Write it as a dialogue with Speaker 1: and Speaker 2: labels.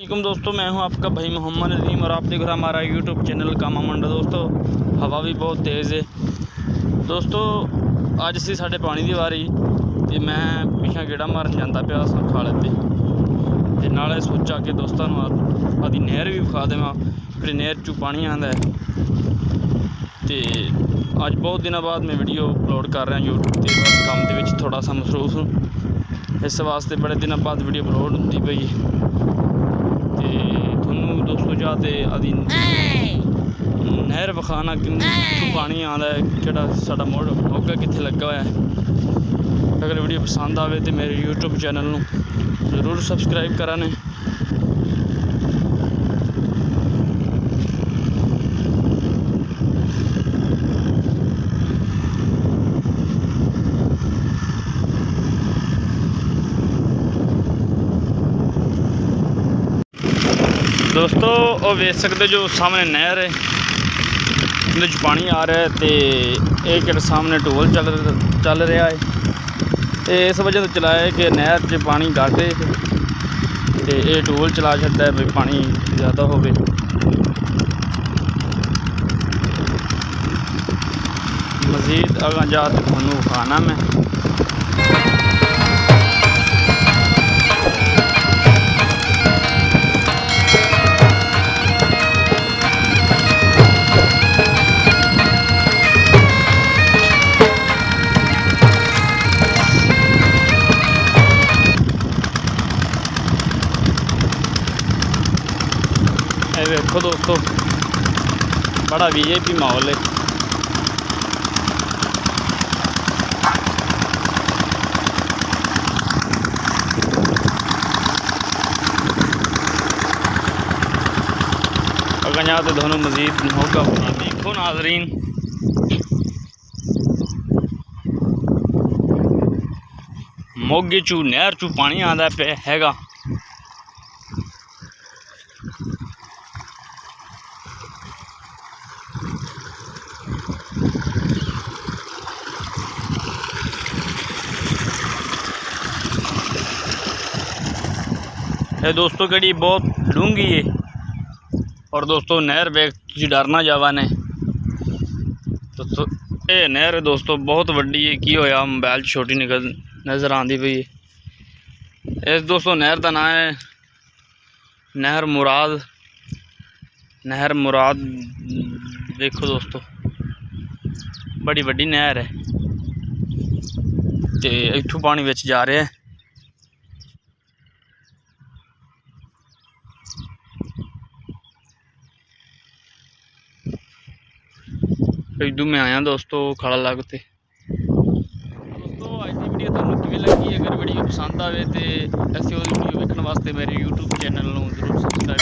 Speaker 1: वालेकुम दोस्तों, मैं हूं आपका भाई मोहम्मद नदीम और आप देख रहे हैं हमारा यूट्यूब चैनल कामा मंडा। दोस्तों हवा भी बहुत तेज़ है। दोस्तों अज सी साढ़े पानी की वारी तो मैं पिछा गेड़ा मारन जाता पाया सा खाले ते नाले सोचा कि दोस्तों आदि नहर भी विखा देवां कि नहर चू पानी आंदा है। तो अज बहुत दिनों बाद मैं वीडियो अपलोड कर रहा यूट्यूब पर, बस काम के विच थोड़ा सा मसरूफ हूँ, इस वास्ते बड़े दिनों बाद वीडियो अपलोड होंदी पई। थोनू दोस्तों जाते आदि नहर विखाना कि पानी आंदा है, केड़ा साडा मोगा कित्थे लगा हुआ है। अगर वीडियो पसंद आवे तो मेरे यूट्यूब चैनल नू जरूर सबसक्राइब करा ने। दोस्तों वो वेख सकते जो सामने नहर है, उन्हें पानी आ रहा है तो एक सामने ढोल चल रहा है। तो इस वजह से चलाया है कि नहर च पानी घट है तो ये ढोल चला छड्डा है भाई पानी ज़्यादा हो। मज़ीद अगर जा तो थानू खाना मैं देखो दोस्तों, बड़ा वीआईपी माहौल है। अगर यहाँ तो दोनों मजीद मौका देखो नाजरीन, मोगे चू नहर चू पानी आंदा पे हैगा। ये दोस्तों कड़ी बहुत डूंगी है और दोस्तों नहर वेख तुसी डरना जावा ने। तो ये नहर है दोस्तों बहुत वड्डी है। की होया मोबाइल छोटी निकल नज़र आती पई है। इस दोस्तों नहर का नाम है नहर मुराद। देखो दोस्तों बड़ी वड्डी नहर है तो इत्थों पानी विच जा रहा है। इधू मैं आया दोस्तों खड़ा लगते। दोस्तों अज की वीडियो तुहानू किवें लगी? अगर वीडियो पसंद आए तो ऐसी और वीडियो देखने वास्ते मेरे यूट्यूब चैनल नू जरूर सबसक्राइब